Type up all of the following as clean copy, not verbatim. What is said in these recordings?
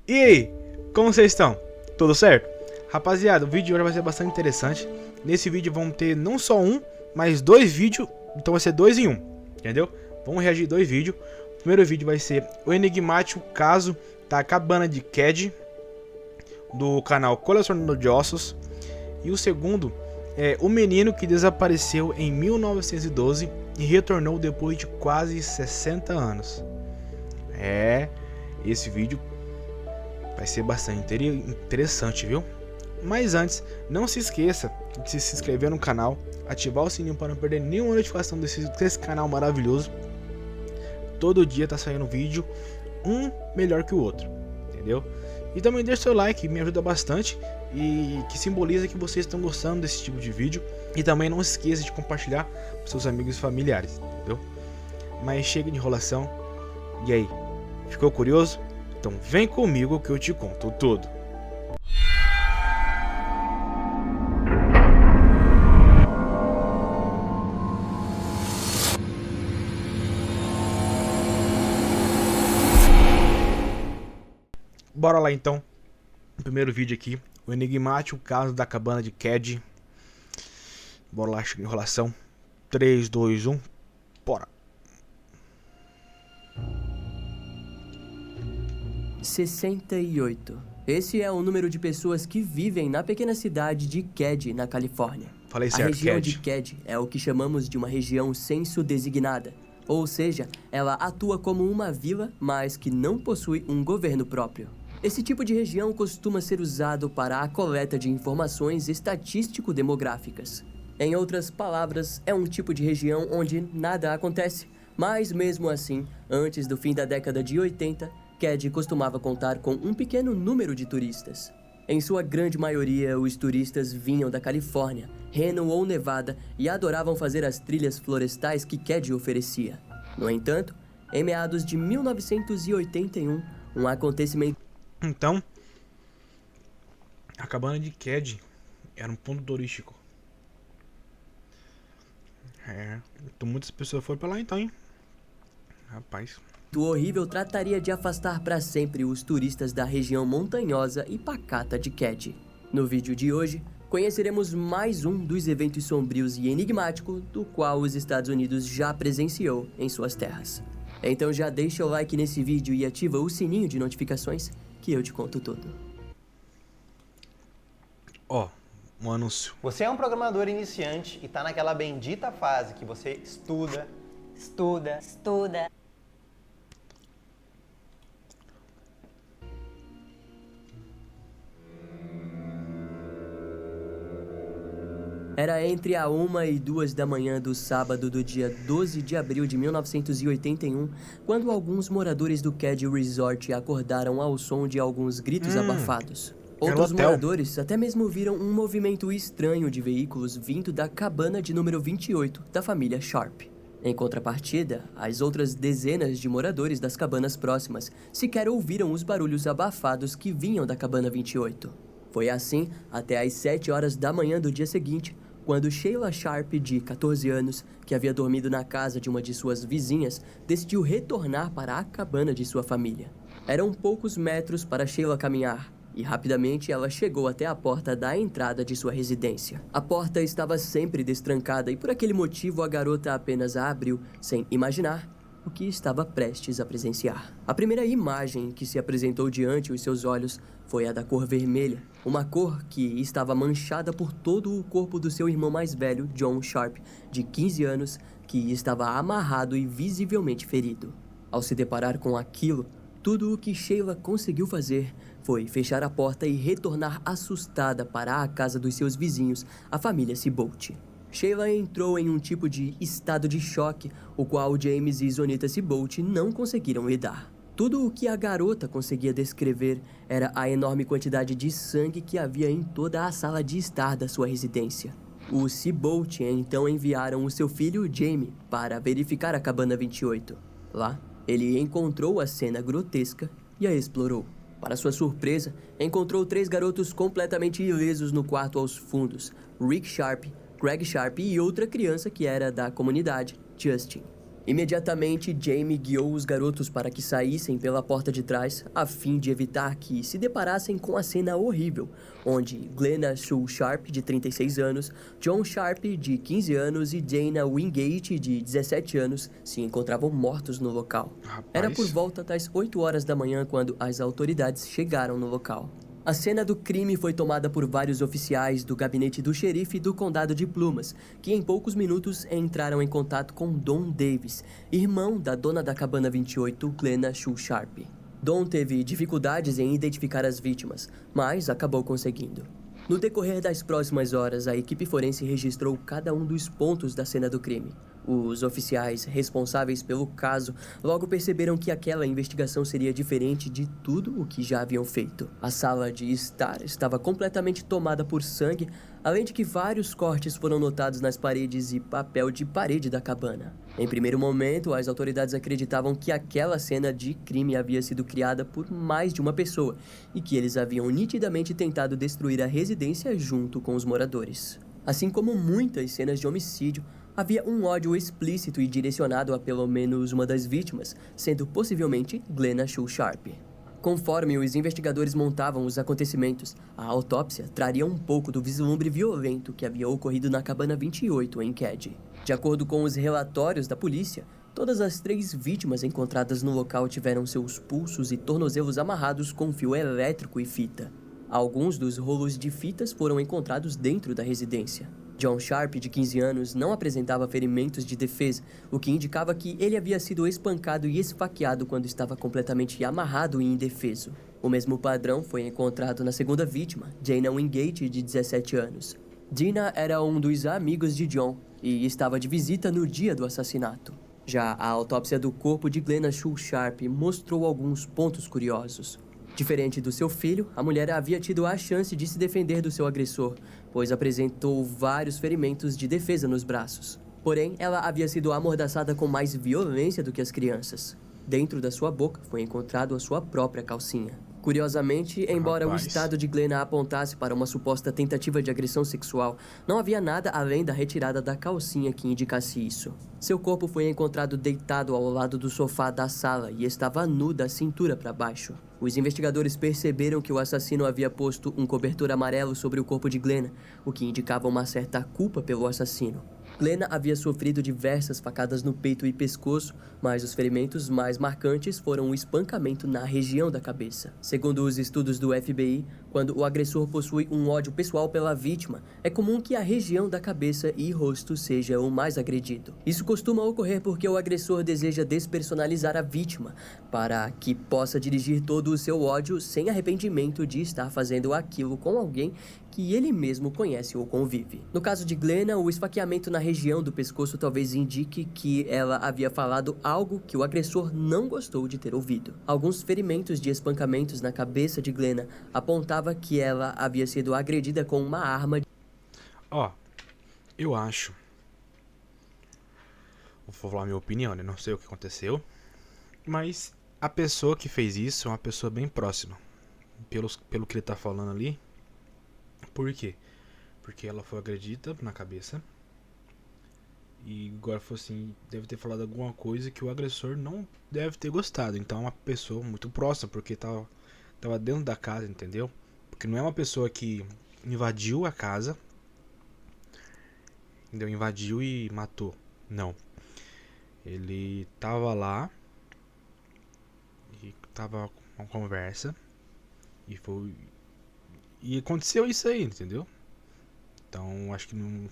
E aí, como vocês estão? Tudo certo? Rapaziada, o vídeo de hoje vai ser bastante interessante. Nesse vídeo vamos ter não só um, mas dois vídeos. Então vai ser 2 em 1, entendeu? Vamos reagir 2 vídeos. O primeiro vídeo vai ser o enigmático caso da cabana de Ked, do canal Colecionador de Ossos. E o segundo é o menino que desapareceu em 1912 e retornou depois de quase 60 anos. Esse vídeo vai ser bastante interessante, viu? Mas antes, não se esqueça de se inscrever no canal, ativar o sininho para não perder nenhuma notificação desse canal maravilhoso. Todo dia tá saindo vídeo, um melhor que o outro, entendeu? E também deixa seu like, me ajuda bastante e que simboliza que vocês estão gostando desse tipo de vídeo. E também não se esqueça de compartilhar com seus amigos e familiares, entendeu? Mas chega de enrolação. E aí, ficou curioso? Então vem comigo que eu te conto tudo. Bora lá então. O primeiro vídeo aqui, o enigmático caso da cabana de Ked. Bora lá, chega de enrolação. 3, 2, 1, bora. 68. Esse é o número de pessoas que vivem na pequena cidade de Ked, na Califórnia. Falei A certo, região Ked. de Ked é o que chamamos de uma região censo-designada. Ou seja, ela atua como uma vila, mas que não possui um governo próprio. Esse tipo de região costuma ser usado para a coleta de informações estatístico-demográficas. Em outras palavras, é um tipo de região onde nada acontece. Mas mesmo assim, antes do fim da década de 80, Ked costumava contar com um pequeno número de turistas. Em sua grande maioria, os turistas vinham da Califórnia, Reno ou Nevada e adoravam fazer as trilhas florestais que Ked oferecia. No entanto, em meados de 1981, um acontecimento... Então, a cabana de Ked era um ponto turístico. Então muitas pessoas foram pra lá então, hein? Rapaz. O horrível trataria de afastar para sempre os turistas da região montanhosa e pacata de Ked. No vídeo de hoje, conheceremos mais um dos eventos sombrios e enigmáticos do qual os Estados Unidos já presenciou em suas terras. Então já deixa o like nesse vídeo e ativa o sininho de notificações que eu te conto tudo. Ó, um anúncio. Você é um programador iniciante e tá naquela bendita fase que você estuda. Era entre a 1 e 2 da manhã do sábado do dia 12 de abril de 1981, quando alguns moradores do Ked Resort acordaram ao som de alguns gritos abafados. Outros moradores até mesmo viram um movimento estranho de veículos vindo da cabana de número 28 da família Sharp. Em contrapartida, as outras dezenas de moradores das cabanas próximas sequer ouviram os barulhos abafados que vinham da cabana 28. Foi assim até às 7 horas da manhã do dia seguinte, quando Sheila Sharp, de 14 anos, que havia dormido na casa de uma de suas vizinhas, decidiu retornar para a cabana de sua família. Eram poucos metros para Sheila caminhar, e rapidamente ela chegou até a porta da entrada de sua residência. A porta estava sempre destrancada e por aquele motivo a garota apenas a abriu, sem imaginar o que estava prestes a presenciar. A primeira imagem que se apresentou diante os seus olhos foi a da cor vermelha, uma cor que estava manchada por todo o corpo do seu irmão mais velho, John Sharp, de 15 anos, que estava amarrado e visivelmente ferido. Ao se deparar com aquilo, tudo o que Sheila conseguiu fazer foi fechar a porta e retornar assustada para a casa dos seus vizinhos, a família Sibolt. Sheila entrou em um tipo de estado de choque, o qual James e Zonita Sibolt não conseguiram lidar. Tudo o que a garota conseguia descrever era a enorme quantidade de sangue que havia em toda a sala de estar da sua residência. Os Sibolt então enviaram o seu filho Jamie para verificar a cabana 28. Lá, ele encontrou a cena grotesca e a explorou. Para sua surpresa, encontrou 3 garotos completamente ilesos no quarto aos fundos: Rick Sharp, Craig Sharp e outra criança que era da comunidade, Justin. Imediatamente, Jamie guiou os garotos para que saíssem pela porta de trás, a fim de evitar que se deparassem com a cena horrível, onde Glenna Sue Sharp, de 36 anos, John Sharp, de 15 anos e Dana Wingate, de 17 anos, se encontravam mortos no local. Era por volta das 8 horas da manhã quando as autoridades chegaram no local. A cena do crime foi tomada por vários oficiais do gabinete do xerife do condado de Plumas, que em poucos minutos entraram em contato com Don Davis, irmão da dona da cabana 28, Glenna Sue Sharp. Don teve dificuldades em identificar as vítimas, mas acabou conseguindo. No decorrer das próximas horas, a equipe forense registrou cada um dos pontos da cena do crime. Os oficiais responsáveis pelo caso logo perceberam que aquela investigação seria diferente de tudo o que já haviam feito. A sala de estar estava completamente tomada por sangue, além de que vários cortes foram notados nas paredes e papel de parede da cabana. Em primeiro momento, as autoridades acreditavam que aquela cena de crime havia sido criada por mais de uma pessoa e que eles haviam nitidamente tentado destruir a residência junto com os moradores. Assim como muitas cenas de homicídio, havia um ódio explícito e direcionado a pelo menos uma das vítimas, sendo possivelmente Glenna Sue Sharp. Conforme os investigadores montavam os acontecimentos, a autópsia traria um pouco do vislumbre violento que havia ocorrido na cabana 28 em Kedzie. De acordo com os relatórios da polícia, todas as 3 vítimas encontradas no local tiveram seus pulsos e tornozelos amarrados com fio elétrico e fita. Alguns dos rolos de fitas foram encontrados dentro da residência. John Sharp, de 15 anos, não apresentava ferimentos de defesa, o que indicava que ele havia sido espancado e esfaqueado quando estava completamente amarrado e indefeso. O mesmo padrão foi encontrado na segunda vítima, Dana Wingate, de 17 anos. Dina era um dos amigos de John e estava de visita no dia do assassinato. Já a autópsia do corpo de Glenna Sue Sharp mostrou alguns pontos curiosos. Diferente do seu filho, a mulher havia tido a chance de se defender do seu agressor, pois apresentou vários ferimentos de defesa nos braços. Porém, ela havia sido amordaçada com mais violência do que as crianças. Dentro da sua boca foi encontrado a sua própria calcinha. Curiosamente, embora o estado de Glenna apontasse para uma suposta tentativa de agressão sexual, não havia nada além da retirada da calcinha que indicasse isso. Seu corpo foi encontrado deitado ao lado do sofá da sala e estava nu da cintura para baixo. Os investigadores perceberam que o assassino havia posto um cobertor amarelo sobre o corpo de Glenna, o que indicava uma certa culpa pelo assassino. Glenna havia sofrido diversas facadas no peito e pescoço, mas os ferimentos mais marcantes foram o espancamento na região da cabeça. Segundo os estudos do FBI, quando o agressor possui um ódio pessoal pela vítima, é comum que a região da cabeça e rosto seja o mais agredido. Isso costuma ocorrer porque o agressor deseja despersonalizar a vítima, para que possa dirigir todo o seu ódio sem arrependimento de estar fazendo aquilo com alguém que ele mesmo conhece ou convive. No caso de Glenna, o esfaqueamento na região do pescoço talvez indique que ela havia falado algo que o agressor não gostou de ter ouvido. Alguns ferimentos de espancamentos na cabeça de Glenna apontava que ela havia sido agredida com uma arma. Eu acho... Vou falar minha opinião, né? Não sei o que aconteceu, mas a pessoa que fez isso é uma pessoa bem próxima. Pelo que ele tá falando ali. Por quê? Porque ela foi agredida na cabeça. E agora foi assim, deve ter falado alguma coisa que o agressor não deve ter gostado. Então é uma pessoa muito próxima, porque tava dentro da casa, entendeu? Porque não é uma pessoa que invadiu a casa, entendeu? Invadiu e matou. Não. Ele tava lá e tava com uma conversa e aconteceu isso aí, entendeu? Então acho que não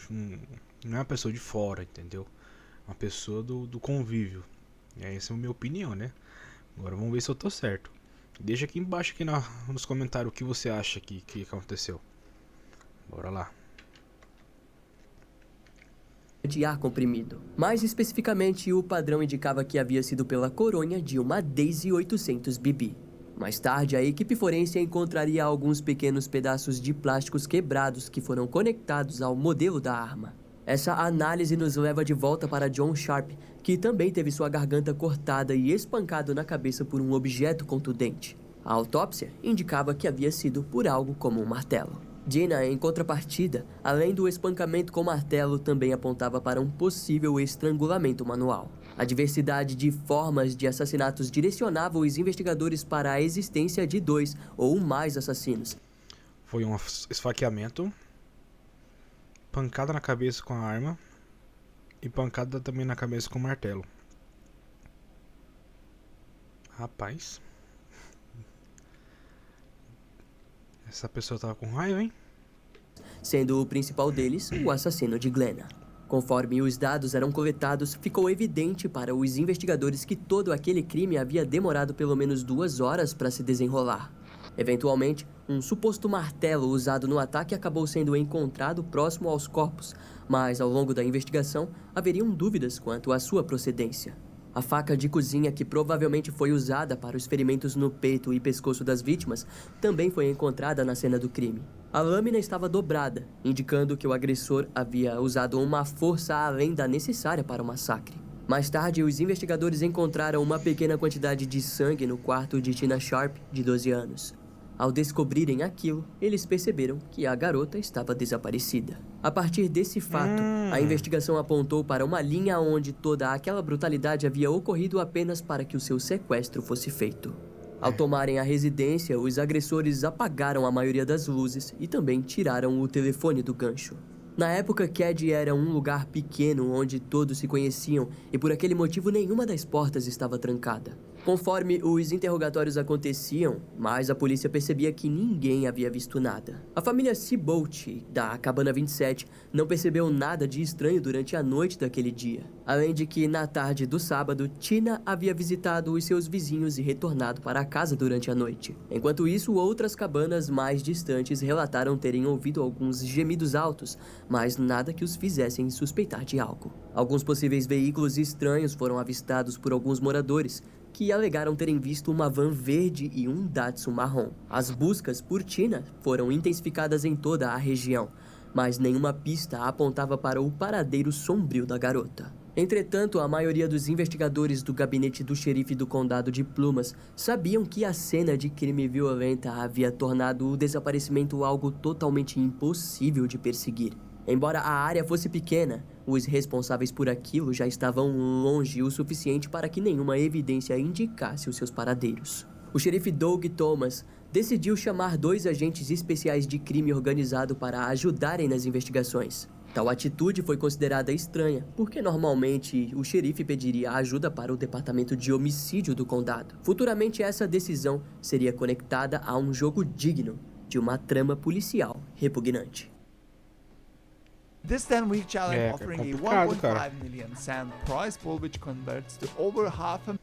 é uma pessoa de fora, entendeu? Uma pessoa do convívio. Essa é a minha opinião, né? Agora vamos ver se eu tô certo. Deixa aqui embaixo aqui nos comentários o que você acha que aconteceu. Bora lá. De ar comprimido. Mais especificamente, o padrão indicava que havia sido pela coronha de uma Daisy 800 BB. Mais tarde, a equipe forense encontraria alguns pequenos pedaços de plásticos quebrados que foram conectados ao modelo da arma. Essa análise nos leva de volta para John Sharp, que também teve sua garganta cortada e espancado na cabeça por um objeto contundente. A autópsia indicava que havia sido por algo como um martelo. Dina, em contrapartida, além do espancamento com martelo, também apontava para um possível estrangulamento manual. A diversidade de formas de assassinatos direcionava os investigadores para a existência de 2 ou mais assassinos. Foi um esfaqueamento, pancada na cabeça com a arma e pancada também na cabeça com o martelo. Rapaz, essa pessoa tava com raiva, hein? Sendo o principal deles o assassino de Glenna. Conforme os dados eram coletados, ficou evidente para os investigadores que todo aquele crime havia demorado pelo menos 2 horas para se desenrolar. Eventualmente, um suposto martelo usado no ataque acabou sendo encontrado próximo aos corpos, mas ao longo da investigação haveriam dúvidas quanto à sua procedência. A faca de cozinha, que provavelmente foi usada para os ferimentos no peito e pescoço das vítimas, também foi encontrada na cena do crime. A lâmina estava dobrada, indicando que o agressor havia usado uma força além da necessária para o massacre. Mais tarde, os investigadores encontraram uma pequena quantidade de sangue no quarto de Tina Sharp, de 12 anos. Ao descobrirem aquilo, eles perceberam que a garota estava desaparecida. A partir desse fato, a investigação apontou para uma linha onde toda aquela brutalidade havia ocorrido apenas para que o seu sequestro fosse feito. Ao tomarem a residência, os agressores apagaram a maioria das luzes e também tiraram o telefone do gancho. Na época, Kedzie era um lugar pequeno onde todos se conheciam e por aquele motivo nenhuma das portas estava trancada. Conforme os interrogatórios aconteciam, mais a polícia percebia que ninguém havia visto nada. A família Seabolt, da Cabana 27, não percebeu nada de estranho durante a noite daquele dia. Além de que, na tarde do sábado, Tina havia visitado os seus vizinhos e retornado para a casa durante a noite. Enquanto isso, outras cabanas mais distantes relataram terem ouvido alguns gemidos altos, mas nada que os fizessem suspeitar de algo. Alguns possíveis veículos estranhos foram avistados por alguns moradores, que alegaram terem visto uma van verde e um Datsun marrom. As buscas por Tina foram intensificadas em toda a região, mas nenhuma pista apontava para o paradeiro sombrio da garota. Entretanto, a maioria dos investigadores do gabinete do xerife do condado de Plumas sabiam que a cena de crime violenta havia tornado o desaparecimento algo totalmente impossível de perseguir. Embora a área fosse pequena, os responsáveis por aquilo já estavam longe o suficiente para que nenhuma evidência indicasse os seus paradeiros. O xerife Doug Thomas decidiu chamar 2 agentes especiais de crime organizado para ajudarem nas investigações. Tal atitude foi considerada estranha, porque normalmente o xerife pediria ajuda para o departamento de homicídio do condado. Futuramente, essa decisão seria conectada a um jogo digno de uma trama policial repugnante. This 10-week challenge É offering a complicado, 1.5 cara. million cent prize pool, which converts to over half a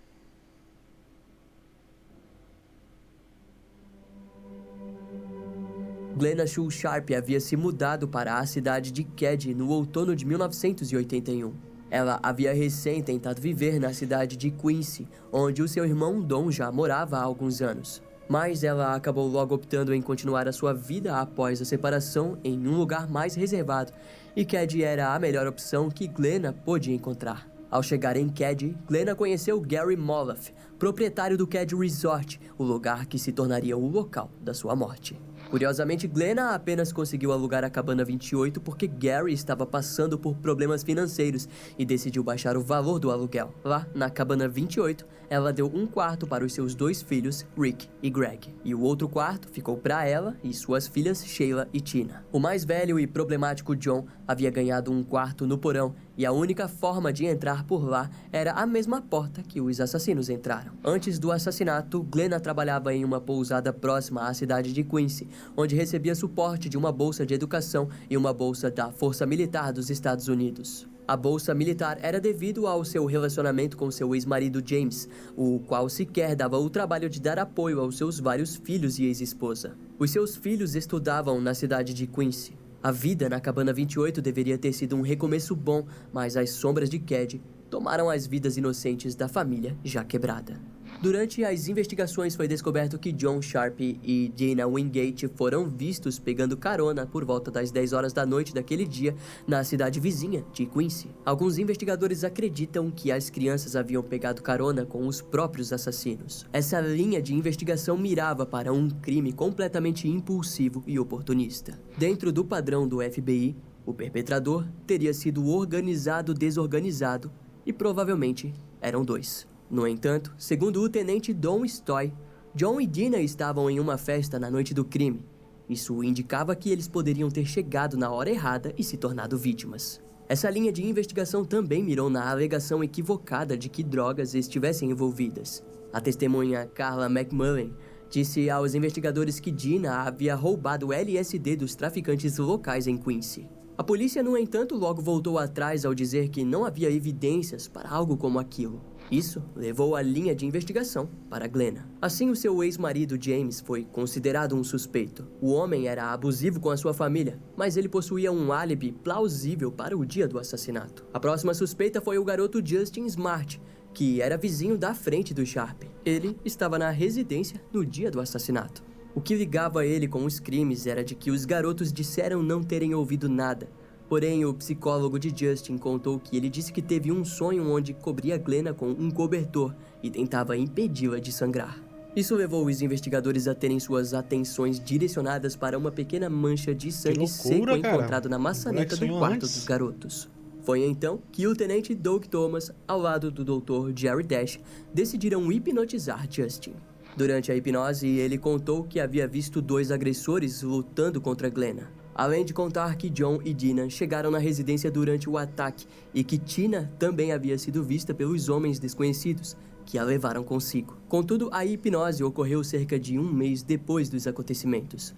Glenna Shul Sharp havia se mudado para a cidade de Kedzie no outono de 1981. Ela havia recém tentado viver na cidade de Quincy, onde o seu irmão Don já morava há alguns anos. Mas ela acabou logo optando em continuar a sua vida após a separação em um lugar mais reservado, e Kedzie era a melhor opção que Glenna pôde encontrar. Ao chegar em Kedzie, Glenna conheceu Gary Moloff, proprietário do Kedzie Resort, o lugar que se tornaria o local da sua morte. Curiosamente, Glenna apenas conseguiu alugar a Cabana 28 porque Gary estava passando por problemas financeiros e decidiu baixar o valor do aluguel. Lá, na Cabana 28, ela deu um quarto para os seus 2 filhos, Rick e Greg. E o outro quarto ficou para ela e suas filhas, Sheila e Tina. O mais velho e problemático John havia ganhado um quarto no porão e a única forma de entrar por lá era a mesma porta que os assassinos entraram. Antes do assassinato, Glenna trabalhava em uma pousada próxima à cidade de Quincy, onde recebia suporte de uma bolsa de educação e uma bolsa da Força Militar dos Estados Unidos. A bolsa militar era devido ao seu relacionamento com seu ex-marido James, o qual sequer dava o trabalho de dar apoio aos seus vários filhos e ex-esposa. Os seus filhos estudavam na cidade de Quincy. A vida na Cabana 28 deveria ter sido um recomeço bom, mas as sombras de Kedzie tomaram as vidas inocentes da família já quebrada. Durante as investigações foi descoberto que John Sharp e Dana Wingate foram vistos pegando carona por volta das 10 horas da noite daquele dia na cidade vizinha de Quincy. Alguns investigadores acreditam que as crianças haviam pegado carona com os próprios assassinos. Essa linha de investigação mirava para um crime completamente impulsivo e oportunista. Dentro do padrão do FBI, o perpetrador teria sido organizado-desorganizado e provavelmente eram 2. No entanto, segundo o tenente Don Stoy, John e Dina estavam em uma festa na noite do crime. Isso indicava que eles poderiam ter chegado na hora errada e se tornado vítimas. Essa linha de investigação também mirou na alegação equivocada de que drogas estivessem envolvidas. A testemunha Carla McMullen disse aos investigadores que Dina havia roubado LSD dos traficantes locais em Quincy. A polícia, no entanto, logo voltou atrás ao dizer que não havia evidências para algo como aquilo. Isso levou a linha de investigação para Glenna. Assim, o seu ex-marido James foi considerado um suspeito. O homem era abusivo com a sua família, mas ele possuía um álibi plausível para o dia do assassinato. A próxima suspeita foi o garoto Justin Smart, que era vizinho da frente do Sharp. Ele estava na residência no dia do assassinato. O que ligava ele com os crimes era de que os garotos disseram não terem ouvido nada. Porém, o psicólogo de Justin contou que ele disse que teve um sonho onde cobria Glenna com um cobertor e tentava impedi-la de sangrar. Isso levou os investigadores a terem suas atenções direcionadas para uma pequena mancha de sangue seco encontrado na maçaneta do quarto dos garotos. Foi então que o tenente Doug Thomas, ao lado do Dr. Jerry Dash, decidiram hipnotizar Justin. Durante a hipnose, ele contou que havia visto 2 agressores lutando contra Glenna. Além de contar que John e Dina chegaram na residência durante o ataque e que Tina também havia sido vista pelos homens desconhecidos, que a levaram consigo. Contudo, a hipnose ocorreu cerca de 1 mês depois dos acontecimentos.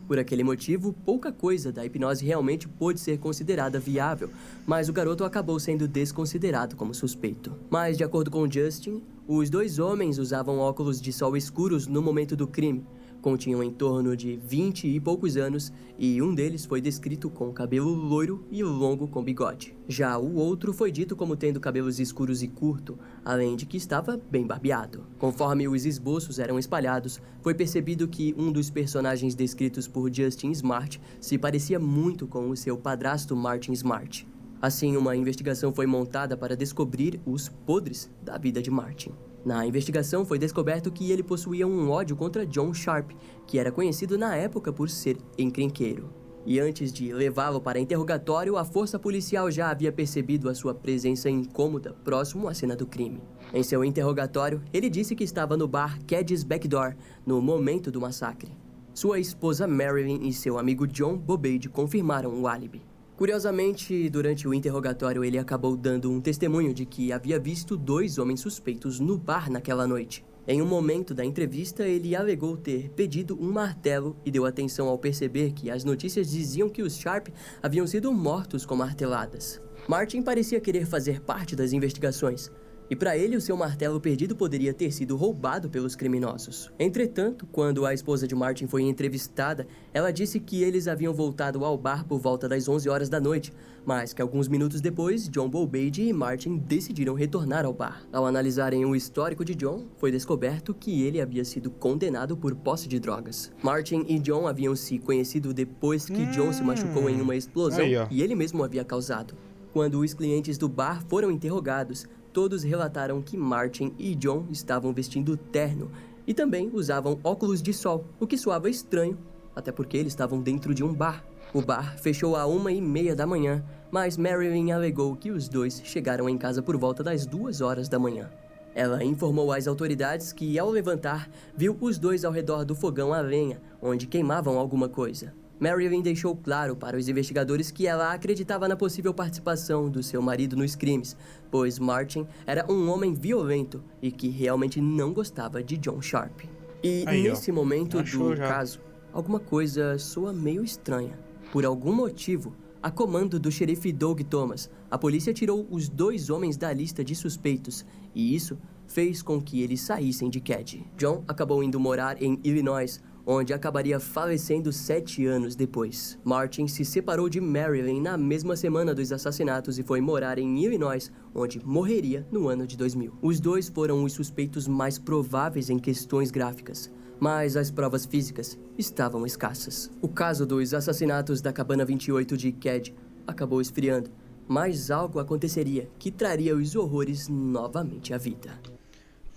Por aquele motivo, pouca coisa da hipnose realmente pôde ser considerada viável, mas o garoto acabou sendo desconsiderado como suspeito. Mas, de acordo com Justin, os 2 homens usavam óculos de sol escuros no momento do crime. Continham em torno de 20 e poucos anos e um deles foi descrito com cabelo loiro e longo com bigode. Já o outro foi dito como tendo cabelos escuros e curto, além de que estava bem barbeado. Conforme os esboços eram espalhados, foi percebido que um dos personagens descritos por Justin Smart se parecia muito com o seu padrasto Martin Smart. Assim, uma investigação foi montada para descobrir os podres da vida de Martin. Na investigação foi descoberto que ele possuía um ódio contra John Sharp, que era conhecido na época por ser encrenqueiro. E antes de levá-lo para interrogatório, a força policial já havia percebido a sua presença incômoda próximo à cena do crime. Em seu interrogatório, ele disse que estava no bar Caddy's Backdoor no momento do massacre. Sua esposa Marilyn e seu amigo John Bobade confirmaram o álibi. Curiosamente, durante o interrogatório, ele acabou dando um testemunho de que havia visto 2 homens suspeitos no bar naquela noite. Em um momento da entrevista, ele alegou ter pedido um martelo e deu atenção ao perceber que as notícias diziam que os Sharp haviam sido mortos com marteladas. Martin parecia querer fazer parte das investigações, e para ele o seu martelo perdido poderia ter sido roubado pelos criminosos. Entretanto, quando a esposa de Martin foi entrevistada, ela disse que eles haviam voltado ao bar por volta das 11 horas da noite, mas que alguns minutos depois, John Bobade e Martin decidiram retornar ao bar. Ao analisarem o histórico de John, foi descoberto que ele havia sido condenado por posse de drogas. Martin e John haviam se conhecido depois que John se machucou em uma explosão e ele mesmo havia causado. Quando os clientes do bar foram interrogados, todos relataram que Martin e John estavam vestindo terno e também usavam óculos de sol, o que soava estranho, até porque eles estavam dentro de um bar. O bar fechou à 1h30 da manhã, mas Marilyn alegou que os 2 chegaram em casa por volta das 2 horas da manhã. Ela informou às autoridades que, ao levantar, viu os 2 ao redor do fogão a lenha, onde queimavam alguma coisa. Marilyn deixou claro para os investigadores que ela acreditava na possível participação do seu marido nos crimes, pois Martin era um homem violento e que realmente não gostava de John Sharp. E nesse momento do caso, alguma coisa soa meio estranha. Por algum motivo, a comando do xerife Doug Thomas, a polícia tirou os 2 homens da lista de suspeitos, e isso fez com que eles saíssem de Caddy. John acabou indo morar em Illinois, onde acabaria falecendo 7 anos depois. Martin se separou de Marilyn na mesma semana dos assassinatos e foi morar em Illinois, onde morreria no ano de 2000. Os 2 foram os suspeitos mais prováveis em questões gráficas, mas as provas físicas estavam escassas. O caso dos assassinatos da Cabana 28 de Caddy acabou esfriando, mas algo aconteceria que traria os horrores novamente à vida.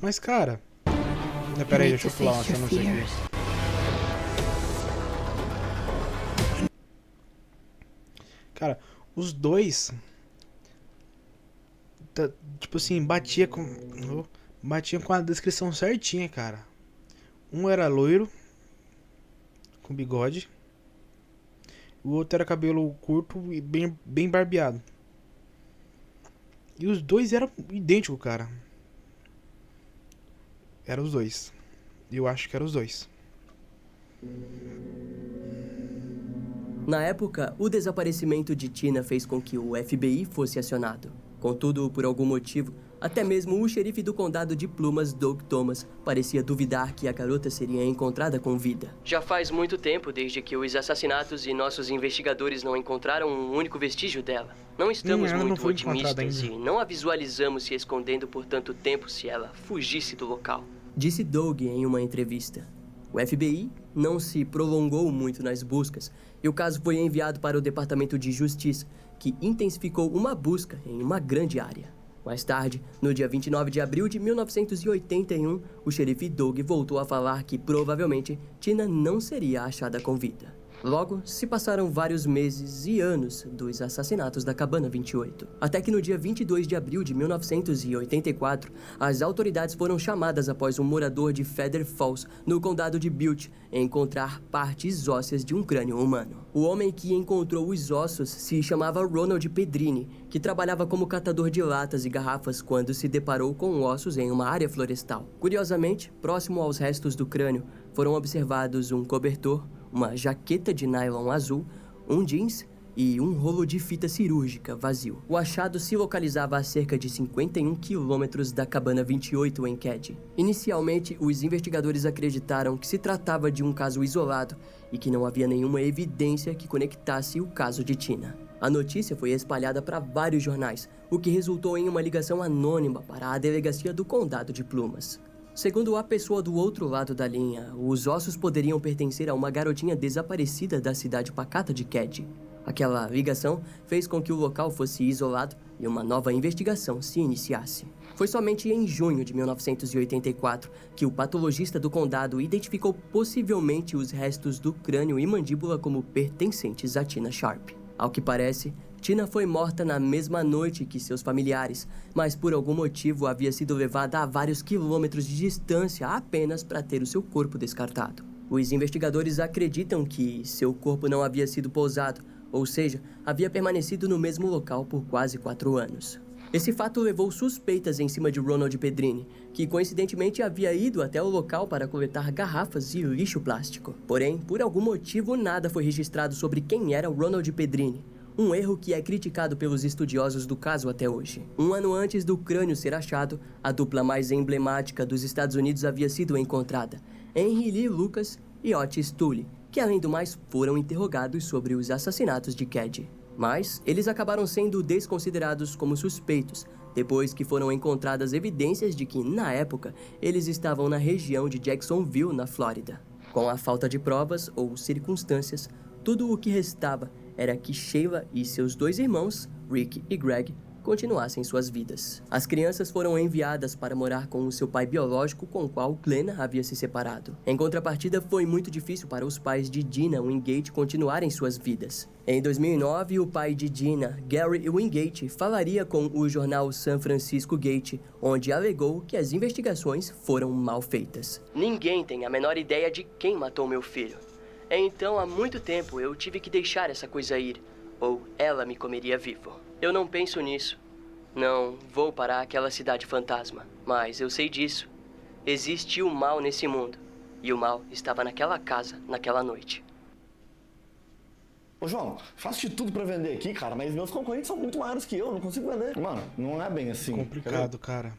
Mas cara... Peraí, deixa eu pular uma cena aqui. Cara, os 2 tipo assim, batia com a descrição certinha, cara. Um era loiro, com bigode. O outro era cabelo curto e bem barbeado. E os dois eram idênticos, cara. Eram os dois. Eu acho que eram os dois. Na época, o desaparecimento de Tina fez com que o FBI fosse acionado. Contudo, por algum motivo, até mesmo o xerife do condado de Plumas, Doug Thomas, parecia duvidar que a garota seria encontrada com vida. Já faz muito tempo desde que os assassinatos e nossos investigadores não encontraram um único vestígio dela. Não estamos ela não muito foi encontrada otimistas ainda. e não a visualizamos se escondendo por tanto tempo se ela fugisse do local. Disse Doug em uma entrevista. O FBI não se prolongou muito nas buscas e o caso foi enviado para o Departamento de Justiça, que intensificou uma busca em uma grande área. Mais tarde, no dia 29 de abril de 1981, o xerife Doug voltou a falar que provavelmente Tina não seria achada com vida. Logo, se passaram vários meses e anos dos assassinatos da Cabana 28. Até que no dia 22 de abril de 1984, as autoridades foram chamadas após um morador de Feather Falls, no condado de Butte, encontrar partes ósseas de um crânio humano. O homem que encontrou os ossos se chamava Ronald Pedrini, que trabalhava como catador de latas e garrafas quando se deparou com ossos em uma área florestal. Curiosamente, próximo aos restos do crânio, foram observados um cobertor, uma jaqueta de nylon azul, um jeans e um rolo de fita cirúrgica vazio. O achado se localizava a cerca de 51 quilômetros da Cabana 28 em Kedzie. Inicialmente, os investigadores acreditaram que se tratava de um caso isolado e que não havia nenhuma evidência que conectasse o caso de Tina. A notícia foi espalhada para vários jornais, o que resultou em uma ligação anônima para a delegacia do Condado de Plumas. Segundo a pessoa do outro lado da linha, os ossos poderiam pertencer a uma garotinha desaparecida da cidade pacata de Kedzie. Aquela ligação fez com que o local fosse isolado e uma nova investigação se iniciasse. Foi somente em junho de 1984 que o patologista do condado identificou possivelmente os restos do crânio e mandíbula como pertencentes a Tina Sharp. Ao que parece, Tina foi morta na mesma noite que seus familiares, mas por algum motivo havia sido levada a vários quilômetros de distância apenas para ter o seu corpo descartado. Os investigadores acreditam que seu corpo não havia sido pousado, ou seja, havia permanecido no mesmo local por quase 4 anos. Esse fato levou suspeitas em cima de Ronald Pedrini, que coincidentemente havia ido até o local para coletar garrafas e lixo plástico. Porém, por algum motivo, nada foi registrado sobre quem era Ronald Pedrini. Um erro que é criticado pelos estudiosos do caso até hoje. Um ano antes do crânio ser achado, a dupla mais emblemática dos Estados Unidos havia sido encontrada: Henry Lee Lucas e Otis Toole, que além do mais foram interrogados sobre os assassinatos de Kedzie. Mas eles acabaram sendo desconsiderados como suspeitos, depois que foram encontradas evidências de que, na época, eles estavam na região de Jacksonville, na Flórida. Com a falta de provas ou circunstâncias, tudo o que restava era que Sheila e seus 2 irmãos, Rick e Greg, continuassem suas vidas. As crianças foram enviadas para morar com o seu pai biológico, com o qual Glenna havia se separado. Em contrapartida, foi muito difícil para os pais de Dina Wingate continuarem suas vidas. Em 2009, o pai de Dina, Gary Wingate, falaria com o jornal San Francisco Gate, onde alegou que as investigações foram mal feitas. Ninguém tem a menor ideia de quem matou meu filho. Então, há muito tempo, eu tive que deixar essa coisa ir, ou ela me comeria vivo. Eu não penso nisso. Não vou para aquela cidade fantasma, mas eu sei disso. Existe o mal nesse mundo, e o mal estava naquela casa, naquela noite. Ô João, faço de tudo pra vender aqui, cara, mas meus concorrentes são muito maiores que eu, não consigo vender. Mano, não é bem assim. Complicado, cara.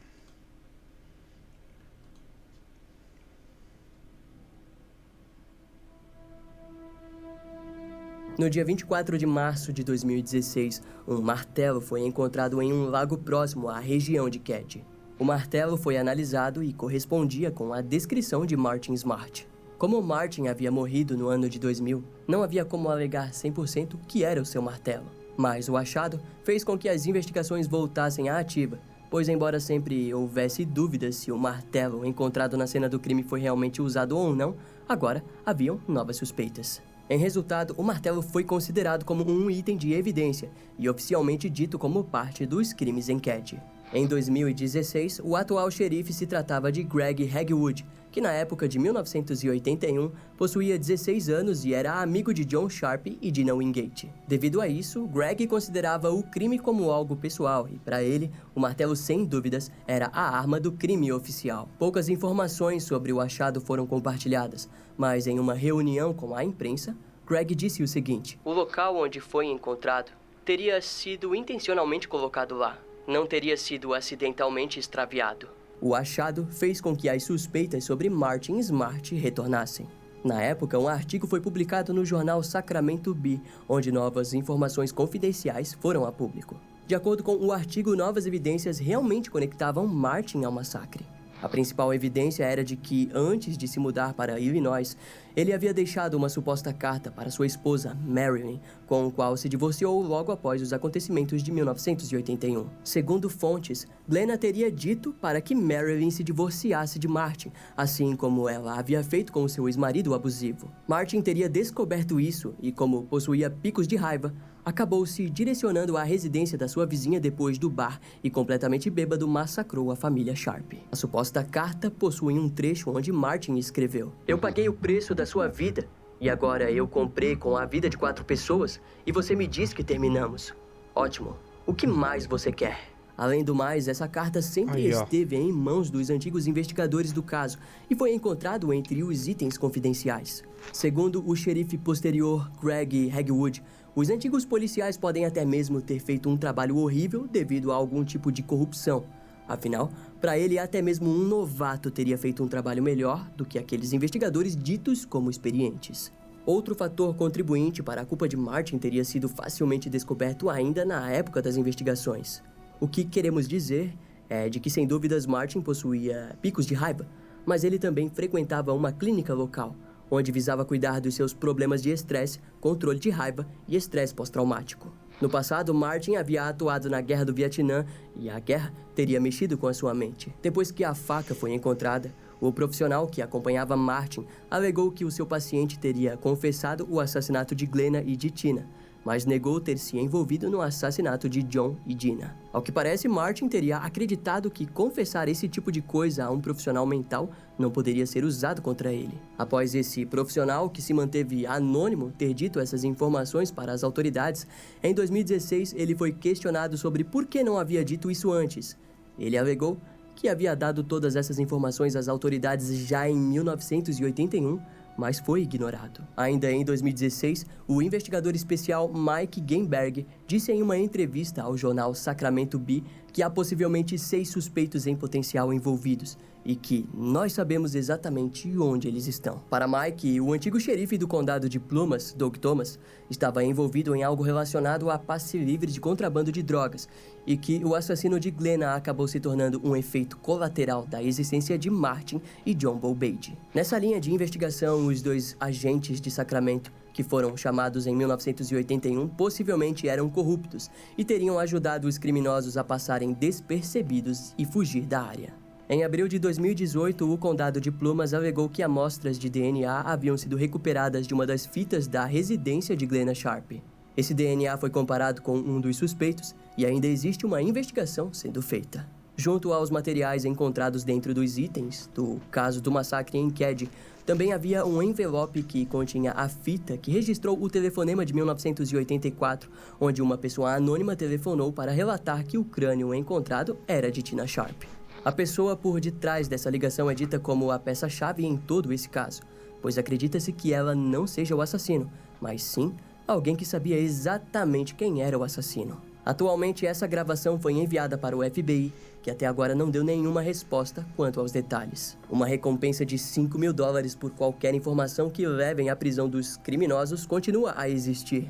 No dia 24 de março de 2016, um martelo foi encontrado em um lago próximo à região de Kedzie. O martelo foi analisado e correspondia com a descrição de Martin Smart. Como Martin havia morrido no ano de 2000, não havia como alegar 100% que era o seu martelo. Mas o achado fez com que as investigações voltassem à ativa, pois embora sempre houvesse dúvidas se o martelo encontrado na cena do crime foi realmente usado ou não, agora haviam novas suspeitas. Em resultado, o martelo foi considerado como um item de evidência e oficialmente dito como parte dos crimes em Kedzie. Em 2016, o atual xerife se tratava de Greg Hagwood, que na época de 1981 possuía 16 anos e era amigo de John Sharp e Dina Wingate. Devido a isso, Greg considerava o crime como algo pessoal e, para ele, o martelo sem dúvidas era a arma do crime oficial. Poucas informações sobre o achado foram compartilhadas, mas em uma reunião com a imprensa, Greg disse o seguinte: "O local onde foi encontrado teria sido intencionalmente colocado lá. Não teria sido acidentalmente extraviado." O achado fez com que as suspeitas sobre Martin Smart retornassem. Na época, um artigo foi publicado no jornal Sacramento Bee, onde novas informações confidenciais foram a público. De acordo com o artigo, novas evidências realmente conectavam Martin ao massacre. A principal evidência era de que, antes de se mudar para Illinois, ele havia deixado uma suposta carta para sua esposa, Marilyn, com a qual se divorciou logo após os acontecimentos de 1981. Segundo fontes, Glenna teria dito para que Marilyn se divorciasse de Martin, assim como ela havia feito com o seu ex-marido abusivo. Martin teria descoberto isso e, como possuía picos de raiva, acabou se direcionando à residência da sua vizinha depois do bar e, completamente bêbado, massacrou a família Sharp. A suposta carta possui um trecho onde Martin escreveu: "Eu paguei o preço da sua vida, e agora eu comprei com a vida de 4 pessoas, e você me diz que terminamos. Ótimo. O que mais você quer?" Além do mais, essa carta sempre esteve em mãos dos antigos investigadores do caso e foi encontrado entre os itens confidenciais. Segundo o xerife posterior Greg Hagwood, os antigos policiais podem até mesmo ter feito um trabalho horrível devido a algum tipo de corrupção. Afinal, para ele, até mesmo um novato teria feito um trabalho melhor do que aqueles investigadores ditos como experientes. Outro fator contribuinte para a culpa de Martin teria sido facilmente descoberto ainda na época das investigações. O que queremos dizer é de que, sem dúvidas, Martin possuía picos de raiva, mas ele também frequentava uma clínica local, onde visava cuidar dos seus problemas de estresse, controle de raiva e estresse pós-traumático. No passado, Martin havia atuado na Guerra do Vietnã e a guerra teria mexido com a sua mente. Depois que a faca foi encontrada, o profissional que acompanhava Martin alegou que o seu paciente teria confessado o assassinato de Glenna e de Tina, mas negou ter se envolvido no assassinato de John e Dina. Ao que parece, Martin teria acreditado que confessar esse tipo de coisa a um profissional mental não poderia ser usado contra ele. Após esse profissional, que se manteve anônimo, ter dito essas informações para as autoridades, em 2016 ele foi questionado sobre por que não havia dito isso antes. Ele alegou que havia dado todas essas informações às autoridades já em 1981, mas foi ignorado. Ainda em 2016, o investigador especial Mike Gemberg disse em uma entrevista ao jornal Sacramento Bee que há possivelmente 6 suspeitos em potencial envolvidos e que nós sabemos exatamente onde eles estão. Para Mike, o antigo xerife do condado de Plumas, Doug Thomas, estava envolvido em algo relacionado a passe livre de contrabando de drogas e que o assassino de Glenna acabou se tornando um efeito colateral da existência de Martin e John Bowbade. Nessa linha de investigação, os 2 agentes de Sacramento, que foram chamados em 1981, possivelmente eram corruptos e teriam ajudado os criminosos a passarem despercebidos e fugir da área. Em abril de 2018, o condado de Plumas alegou que amostras de DNA haviam sido recuperadas de uma das fitas da residência de Glenna Sharp. Esse DNA foi comparado com um dos suspeitos e ainda existe uma investigação sendo feita. Junto aos materiais encontrados dentro dos itens do caso do massacre em Kedzie, também havia um envelope que continha a fita que registrou o telefonema de 1984, onde uma pessoa anônima telefonou para relatar que o crânio encontrado era de Tina Sharp. A pessoa por detrás dessa ligação é dita como a peça-chave em todo esse caso, pois acredita-se que ela não seja o assassino, mas sim alguém que sabia exatamente quem era o assassino. Atualmente, essa gravação foi enviada para o FBI, que até agora não deu nenhuma resposta quanto aos detalhes. Uma recompensa de $5.000 por qualquer informação que levem à prisão dos criminosos continua a existir,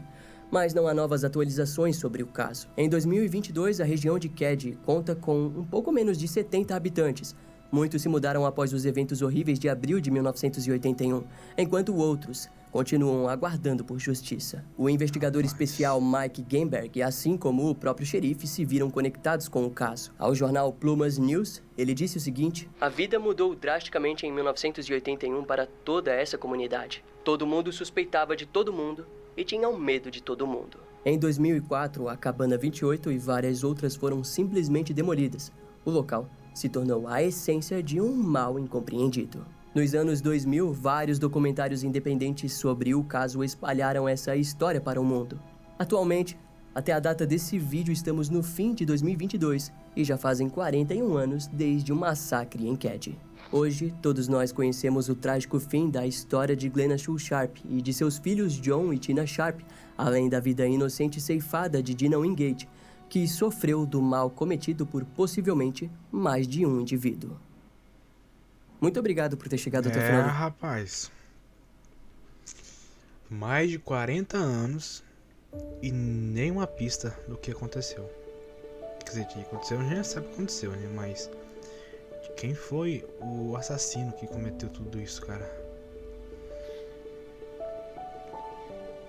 mas não há novas atualizações sobre o caso. Em 2022, a região de Kedzie conta com um pouco menos de 70 habitantes. Muitos se mudaram após os eventos horríveis de abril de 1981, enquanto outros continuam aguardando por justiça. O investigador especial Mike Gemberg, assim como o próprio xerife, se viram conectados com o caso. Ao jornal Plumas News, ele disse o seguinte: "A vida mudou drasticamente em 1981 para toda essa comunidade. Todo mundo suspeitava de todo mundo e tinham medo de todo mundo." Em 2004, a Cabana 28 e várias outras foram simplesmente demolidas. O local se tornou a essência de um mal incompreendido. Nos anos 2000, vários documentários independentes sobre o caso espalharam essa história para o mundo. Atualmente, até a data desse vídeo, estamos no fim de 2022 e já fazem 41 anos desde o massacre em Keddie. Hoje, todos nós conhecemos o trágico fim da história de Glenna Shul Sharp e de seus filhos John e Tina Sharp, além da vida inocente ceifada de Dina Wingate, que sofreu do mal cometido por possivelmente mais de um indivíduo. Muito obrigado por ter chegado até o final. Rapaz. Mais de 40 anos e nenhuma pista do que aconteceu. Quer dizer, o que aconteceu, a gente já sabe o que aconteceu, né? Mas de quem foi o assassino que cometeu tudo isso, cara?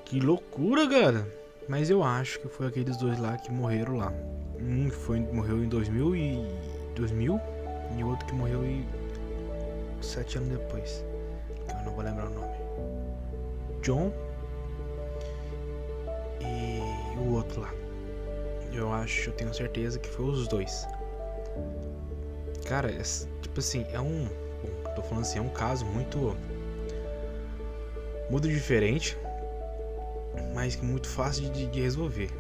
Que loucura, cara! Mas eu acho que foi aqueles dois lá que morreram lá. Morreu em 2000 e o outro que morreu 7 anos depois. Que eu não vou lembrar o nome. John e o outro lá. Eu tenho certeza que foi os dois. Cara, tipo assim, tô falando assim, é um caso muito diferente, mas muito fácil de resolver.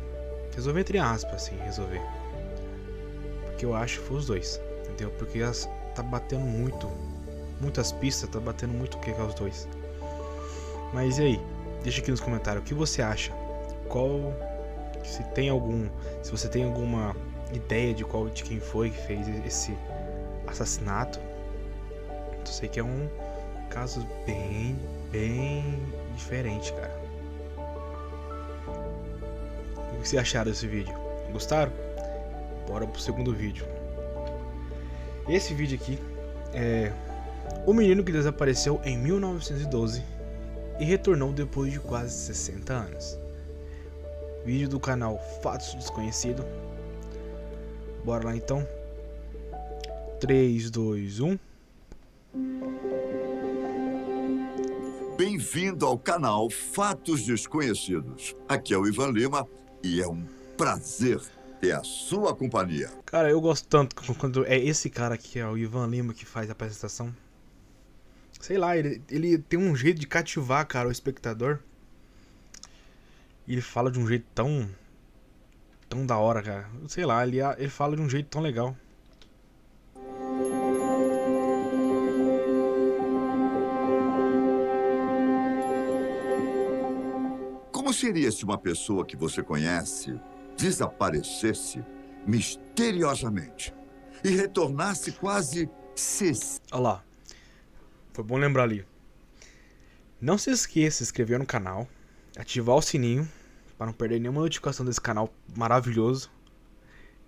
Resolver entre aspas, assim, resolver. Porque eu acho que foi os dois, entendeu? Porque tá batendo muitas pistas, tá batendo muito o que é os dois. Mas e aí? Deixa aqui nos comentários o que você acha. Se você tem alguma ideia de quem foi que fez esse assassinato. Eu sei que é um caso bem diferente, cara. O que vocês acharam desse vídeo? Gostaram? Bora pro segundo vídeo. Esse vídeo aqui é o menino que desapareceu em 1912 e retornou depois de quase 60 anos. Vídeo do canal Fatos Desconhecidos. Bora lá então. 3, 2, 1. Bem-vindo ao canal Fatos Desconhecidos. Aqui é o Ivan Lima e é um prazer ter a sua companhia. Cara, eu gosto tanto quando é esse cara aqui, é o Ivan Lima, que faz a apresentação. Sei lá, ele tem um jeito de cativar, cara, o espectador. E ele fala de um jeito tão da hora, cara. Sei lá, ele fala de um jeito tão legal. Como seria se uma pessoa que você conhece desaparecesse misteriosamente e retornasse quase 60? Olha lá. Foi bom lembrar ali. Não se esqueça de se inscrever no canal, ativar o sininho para não perder nenhuma notificação desse canal maravilhoso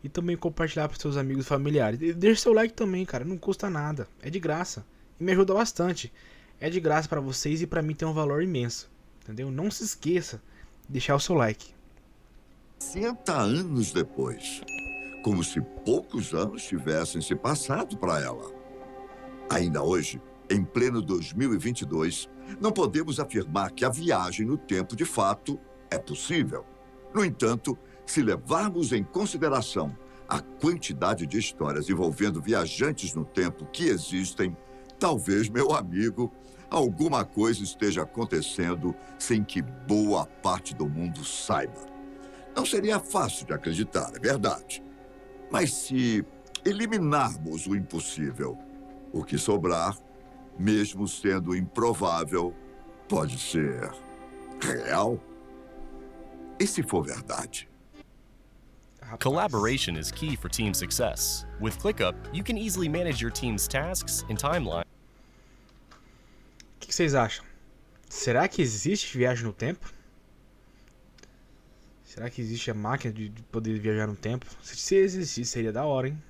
e também compartilhar para seus amigos e familiares. E deixa seu like também, cara, não custa nada, é de graça e me ajuda bastante. É de graça para vocês e para mim tem um valor imenso, entendeu? Não se esqueça de deixar o seu like. 60 anos depois, como se poucos anos tivessem se passado para ela. Ainda hoje, em pleno 2022, não podemos afirmar que a viagem no tempo de fato é possível. No entanto, se levarmos em consideração a quantidade de histórias envolvendo viajantes no tempo que existem, talvez, meu amigo, alguma coisa esteja acontecendo sem que boa parte do mundo saiba. Não seria fácil de acreditar, é verdade. Mas se eliminarmos o impossível, o que sobrar, mesmo sendo improvável, pode ser real? E se for verdade? Collaboration is key for team success. With ClickUp, you can easily manage your team's tasks and timeline. O que vocês acham? Será que existe viagem no tempo? Será que existe a máquina de poder viajar no tempo? Se existisse, seria da hora, hein?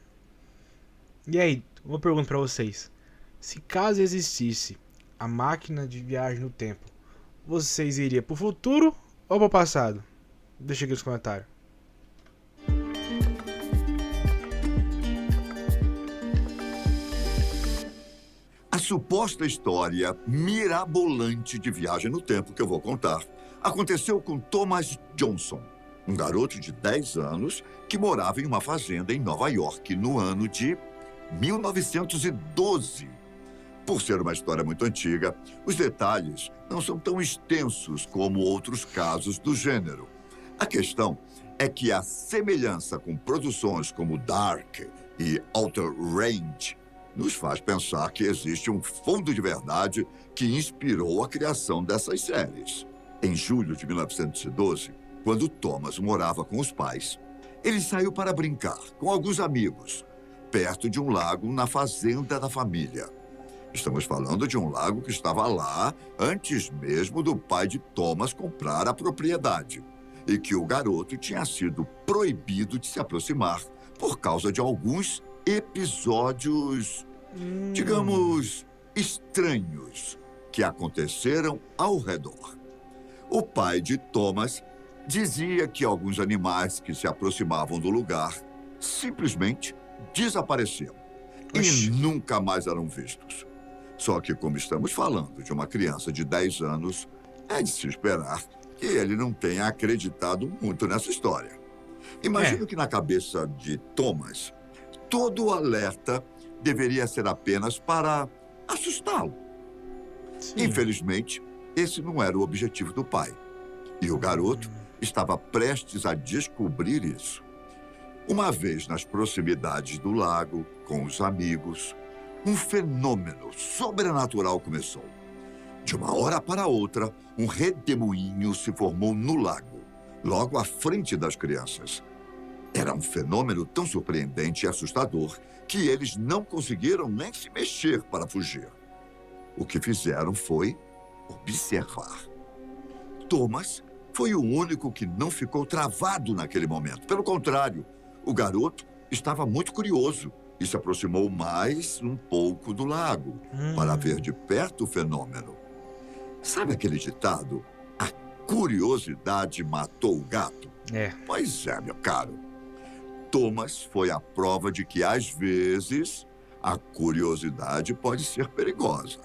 E aí, uma pergunta pra vocês. Se caso existisse a máquina de viagem no tempo, vocês iriam pro futuro ou pro passado? Deixa aqui nos comentários. A suposta história mirabolante de viagem no tempo que eu vou contar aconteceu com Thomas Johnson, um garoto de 10 anos que morava em uma fazenda em Nova York no ano de 1912. Por ser uma história muito antiga, os detalhes não são tão extensos como outros casos do gênero. A questão é que a semelhança com produções como Dark e Outer Range nos faz pensar que existe um fundo de verdade que inspirou a criação dessas séries. Em julho de 1912, quando Thomas morava com os pais, ele saiu para brincar com alguns amigos, perto de um lago na fazenda da família. Estamos falando de um lago que estava lá antes mesmo do pai de Thomas comprar a propriedade e que o garoto tinha sido proibido de se aproximar por causa de alguns episódios, digamos, estranhos que aconteceram ao redor. O pai de Thomas dizia que alguns animais que se aproximavam do lugar simplesmente desapareceram e nunca mais eram vistos. Só que, como estamos falando de uma criança de 10 anos, é de se esperar que ele não tenha acreditado muito nessa história. Imagino que na cabeça de Thomas, todo o alerta deveria ser apenas para assustá-lo. Infelizmente, esse não era o objetivo do pai. E o garoto estava prestes a descobrir isso. Uma vez nas proximidades do lago, com os amigos, um fenômeno sobrenatural começou. De uma hora para outra, um redemoinho se formou no lago, logo à frente das crianças. Era um fenômeno tão surpreendente e assustador que eles não conseguiram nem se mexer para fugir. O que fizeram foi observar. Thomas foi o único que não ficou travado naquele momento. Pelo contrário, o garoto estava muito curioso e se aproximou mais um pouco do lago para ver de perto o fenômeno. Sabe aquele ditado? A curiosidade matou o gato? Pois é, meu caro. Thomas foi a prova de que, às vezes, a curiosidade pode ser perigosa.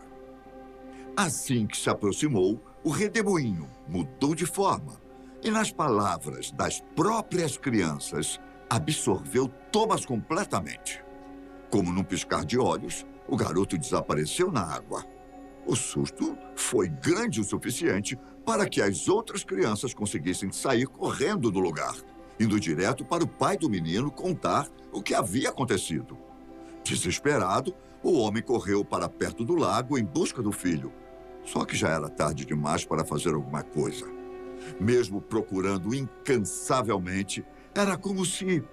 Assim que se aproximou, o redemoinho mudou de forma e, nas palavras das próprias crianças, absorveu Thomas completamente. Como num piscar de olhos, o garoto desapareceu na água. O susto foi grande o suficiente para que as outras crianças conseguissem sair correndo do lugar, indo direto para o pai do menino contar o que havia acontecido. Desesperado, o homem correu para perto do lago em busca do filho. Só que já era tarde demais para fazer alguma coisa. Mesmo procurando incansavelmente, era como se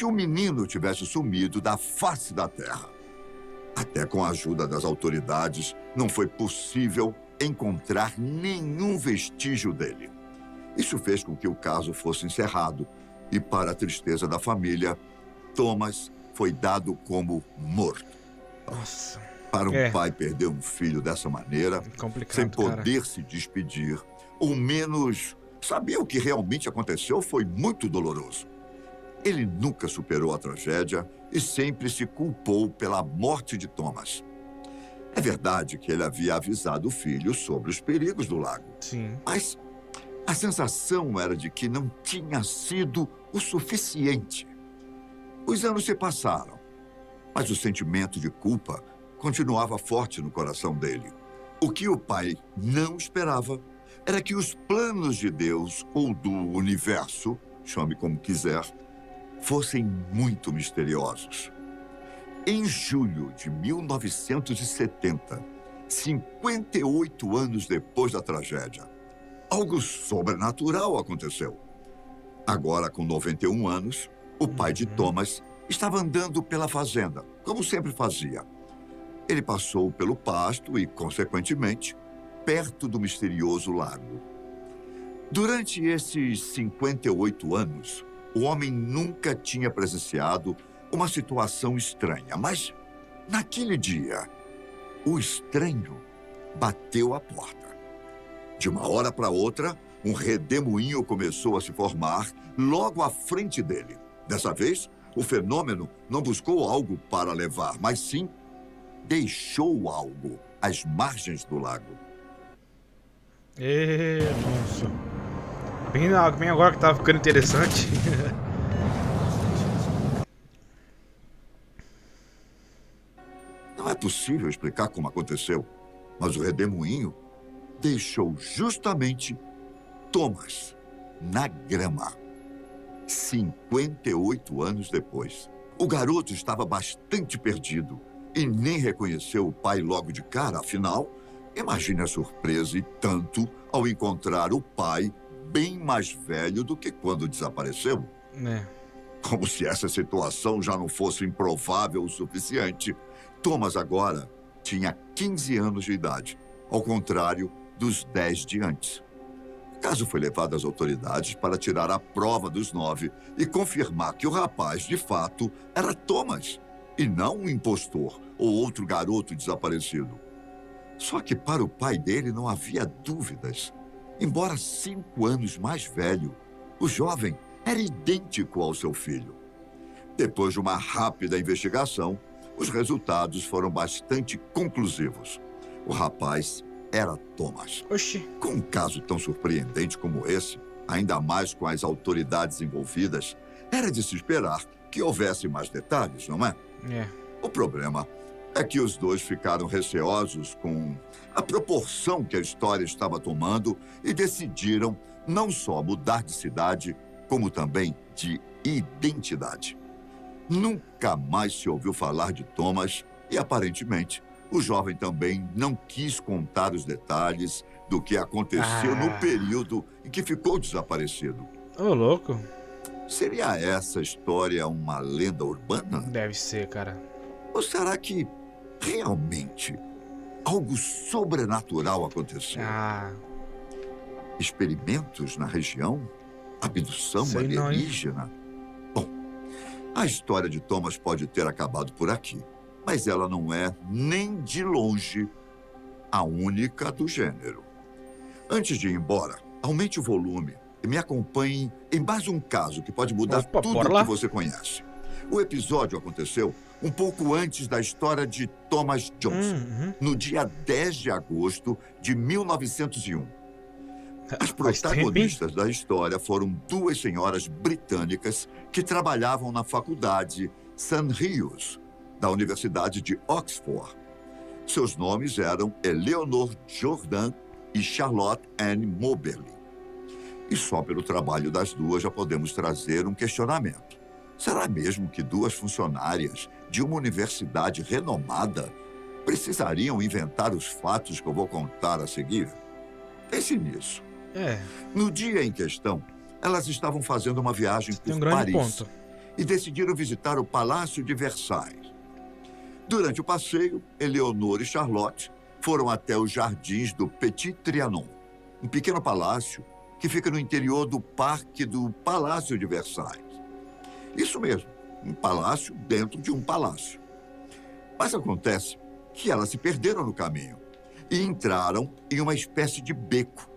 o menino tivesse sumido da face da terra. Até com a ajuda das autoridades, não foi possível encontrar nenhum vestígio dele. Isso fez com que o caso fosse encerrado e, para a tristeza da família, Thomas foi dado como morto. Nossa. Para um pai perder um filho dessa maneira, sem poder se despedir, ou menos saber o que realmente aconteceu, foi muito doloroso. Ele nunca superou a tragédia e sempre se culpou pela morte de Thomas. É verdade que ele havia avisado o filho sobre os perigos do lago. Sim. Mas a sensação era de que não tinha sido o suficiente. Os anos se passaram, mas o sentimento de culpa continuava forte no coração dele. O que o pai não esperava era que os planos de Deus ou do universo, chame como quiser, fossem muito misteriosos. Em julho de 1970, 58 anos depois da tragédia, algo sobrenatural aconteceu. Agora, com 91 anos, o pai de Thomas estava andando pela fazenda, como sempre fazia. Ele passou pelo pasto e, consequentemente, perto do misterioso lago. Durante esses 58 anos, o homem nunca tinha presenciado uma situação estranha, mas naquele dia, o estranho bateu à porta. De uma hora para outra, um redemoinho começou a se formar logo à frente dele. Dessa vez, o fenômeno não buscou algo para levar, mas sim deixou algo às margens do lago. Nossa. Bem agora que tava ficando interessante. Não é possível explicar como aconteceu, mas o redemoinho deixou justamente Thomas na grama. 58 anos depois. O garoto estava bastante perdido e nem reconheceu o pai logo de cara. Afinal, imagine a surpresa e tanto ao encontrar o pai bem mais velho do que quando desapareceu. É. Como se essa situação já não fosse improvável o suficiente, Thomas agora tinha 15 anos de idade, ao contrário dos 10 de antes. O caso foi levado às autoridades para tirar a prova dos 9 e confirmar que o rapaz, de fato, era Thomas, e não um impostor ou outro garoto desaparecido. Só que para o pai dele não havia dúvidas. Embora 5 anos mais velho, o jovem era idêntico ao seu filho. Depois de uma rápida investigação, os resultados foram bastante conclusivos. O rapaz era Thomas. Oxi. Com um caso tão surpreendente como esse, ainda mais com as autoridades envolvidas, era de se esperar que houvesse mais detalhes, não é? É. O problema é que os dois ficaram receosos com a proporção que a história estava tomando e decidiram não só mudar de cidade, como também de identidade. Nunca mais se ouviu falar de Thomas e, aparentemente, o jovem também não quis contar os detalhes do que aconteceu no período em que ficou desaparecido. Ô, louco. Seria essa história uma lenda urbana? Deve ser, cara. Ou será que realmente algo sobrenatural aconteceu? Ah, Experimentos na região? Abdução Sei não, hein? alienígena? Bom, a história de Thomas pode ter acabado por aqui, mas ela não é nem de longe a única do gênero. Antes de ir embora, aumente o volume e me acompanhe em mais um caso que pode mudar Opa, tudo bora o lá. que você conhece. O episódio aconteceu um pouco antes da história de Thomas Johnson, no dia 10 de agosto de 1901. As Faz tempo, hein? protagonistas da história foram duas senhoras britânicas que trabalhavam na faculdade St. Hugh's, da Universidade de Oxford. Seus nomes eram Eleanor Jordan e Charlotte Ann Moberly. E só pelo trabalho das duas já podemos trazer um questionamento. Será mesmo que duas funcionárias de uma universidade renomada precisariam inventar os fatos que eu vou contar a seguir? Pense nisso. É, No dia em questão, elas estavam fazendo uma viagem tem por um grande Paris ponto. e decidiram visitar o Palácio de Versailles. Durante o passeio, Eleonor e Charlotte foram até os jardins do Petit Trianon, um pequeno palácio que fica no interior do Parque do Palácio de Versailles. Isso mesmo, um palácio dentro de um palácio. Mas acontece que elas se perderam no caminho e entraram em uma espécie de beco,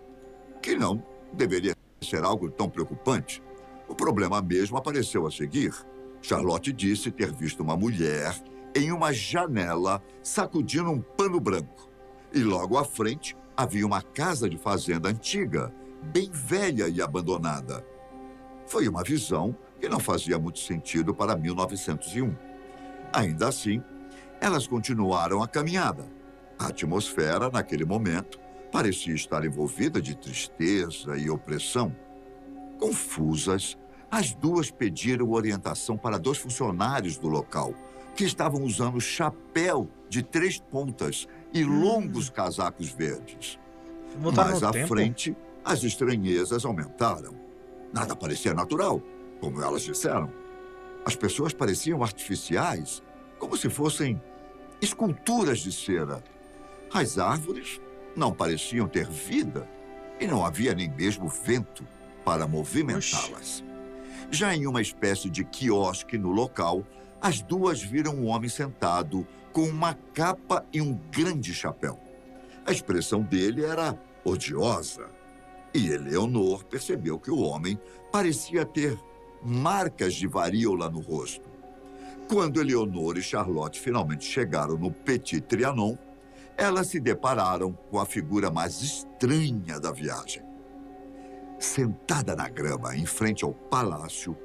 que não deveria ser algo tão preocupante. O problema mesmo apareceu a seguir. Charlotte disse ter visto uma mulher em uma janela sacudindo um pano branco. E logo à frente havia uma casa de fazenda antiga, bem velha e abandonada. Foi uma visão que não fazia muito sentido para 1901. Ainda assim, elas continuaram a caminhada. A atmosfera, naquele momento, parecia estar envolvida de tristeza e opressão. Confusas, as duas pediram orientação para dois funcionários do local, que estavam usando chapéu de 3 pontas e longos casacos verdes. Voltaram Mais no à tempo? frente, as estranhezas aumentaram. Nada parecia natural, como elas disseram. As pessoas pareciam artificiais, como se fossem esculturas de cera. As árvores não pareciam ter vida e não havia nem mesmo vento para movimentá-las. Já em uma espécie de quiosque no local, as duas viram um homem sentado com uma capa e um grande chapéu. A expressão dele era odiosa. E Eleonor percebeu que o homem parecia ter marcas de varíola no rosto. Quando Eleonor e Charlotte finalmente chegaram no Petit Trianon, elas se depararam com a figura mais estranha da viagem. Sentada na grama, em frente ao palácio,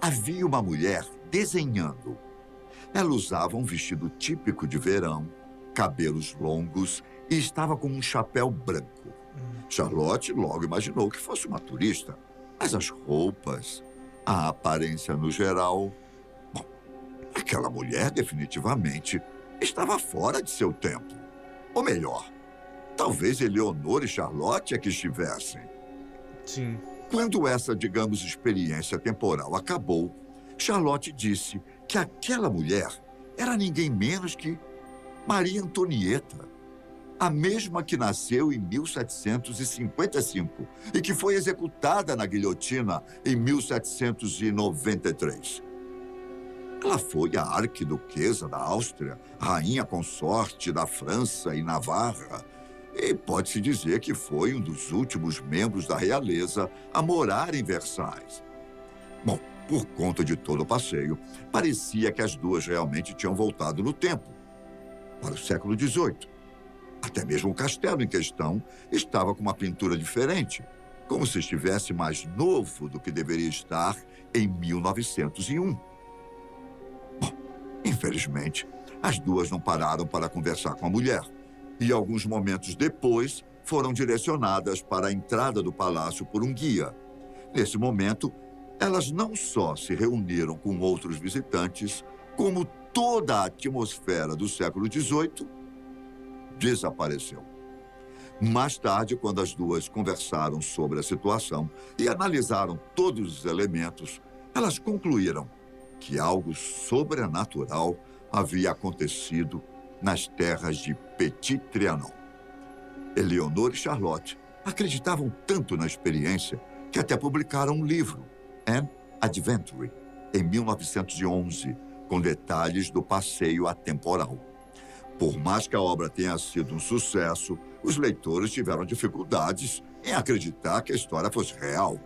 havia uma mulher desenhando. Ela usava um vestido típico de verão, cabelos longos e estava com um chapéu branco. Charlotte logo imaginou que fosse uma turista, mas as roupas, a aparência no geral... Bom, aquela mulher definitivamente estava fora de seu tempo. Ou melhor, talvez Eleonor e Charlotte é que estivessem. Sim. Quando essa, digamos, experiência temporal acabou, Charlotte disse que aquela mulher era ninguém menos que Maria Antonieta, a mesma que nasceu em 1755 e que foi executada na guilhotina em 1793. Ela foi a arquiduquesa da Áustria, rainha consorte da França e Navarra, e pode-se dizer que foi um dos últimos membros da realeza a morar em Versailles. Bom, por conta de todo o passeio, parecia que as duas realmente tinham voltado no tempo, para o século XVIII. Até mesmo o castelo em questão estava com uma pintura diferente, como se estivesse mais novo do que deveria estar em 1901. Bom, infelizmente, as duas não pararam para conversar com a mulher. E alguns momentos depois, foram direcionadas para a entrada do palácio por um guia. Nesse momento, elas não só se reuniram com outros visitantes, como toda a atmosfera do século XVIII desapareceu. Mais tarde, quando as duas conversaram sobre a situação e analisaram todos os elementos, elas concluíram que algo sobrenatural havia acontecido nas terras de Petit Trianon. Eleonor e Charlotte acreditavam tanto na experiência que até publicaram um livro, An Adventure, em 1911, com detalhes do passeio atemporal. Por mais que a obra tenha sido um sucesso, os leitores tiveram dificuldades em acreditar que a história fosse real.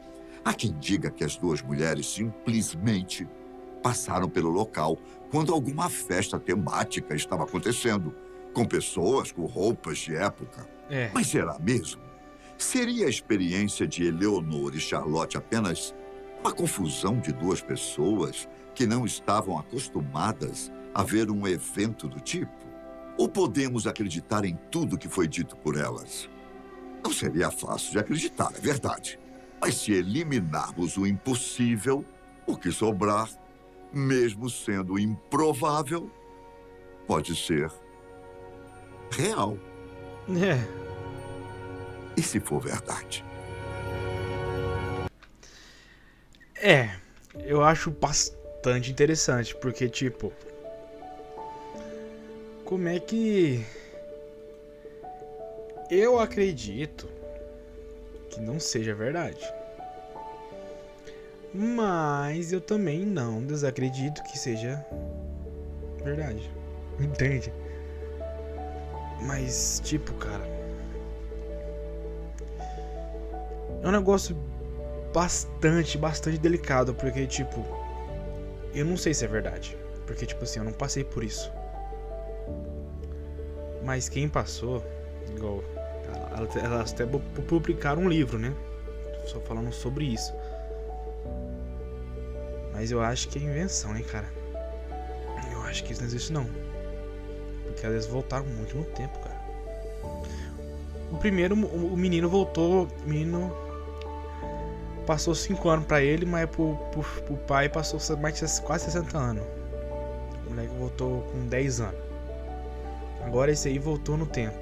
Há quem diga que as duas mulheres simplesmente passaram pelo local quando alguma festa temática estava acontecendo, com pessoas com roupas de época. Mas será mesmo? Seria a experiência de Eleonor e Charlotte apenas uma confusão de duas pessoas que não estavam acostumadas a ver um evento do tipo? Ou podemos acreditar em tudo que foi dito por elas? Não seria fácil de acreditar, é verdade. Mas se eliminarmos o impossível, o que sobrar, mesmo sendo improvável, pode ser real. E se for verdade? Eu acho bastante interessante, porque, tipo, como é que... Eu acredito que não seja verdade. Mas eu também não desacredito que seja verdade. Entende? Mas, tipo, cara, é um negócio bastante delicado, porque, tipo, eu não sei se é verdade, porque, tipo assim, eu não passei por isso. Mas quem passou, igual, elas até publicaram um livro, né, só falando sobre isso. Mas eu acho que é invenção, hein, cara. Eu acho que isso não existe, não. Porque elas voltaram muito no tempo, cara. O primeiro, o menino voltou... O menino passou 5 anos pra ele, mas pro pai passou mais de quase 60 anos. O moleque voltou com 10 anos. Agora esse aí voltou no tempo.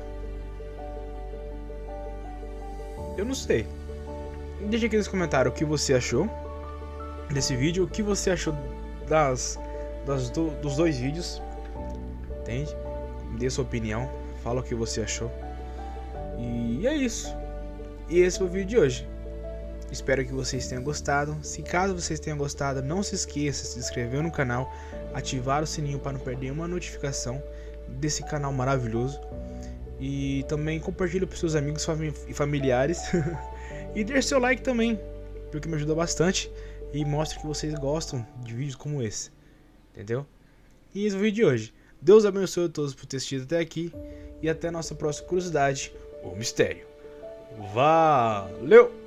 Eu não sei. Deixa aqui nos comentários o que você achou desse vídeo, o que você achou dos dois vídeos, entende? Dê sua opinião, fala o que você achou. E é isso. E esse foi o vídeo de hoje. Espero que vocês tenham gostado. Se caso vocês tenham gostado, não se esqueça de se inscrever no canal, ativar o sininho para não perder uma notificação desse canal maravilhoso. E também compartilhe para seus amigos e familiares. E deixe seu like também, porque me ajuda bastante. E mostra que vocês gostam de vídeos como esse, entendeu? E esse é o vídeo de hoje. Deus abençoe a todos por ter assistido até aqui. E até a nossa próxima curiosidade, o mistério. Valeu!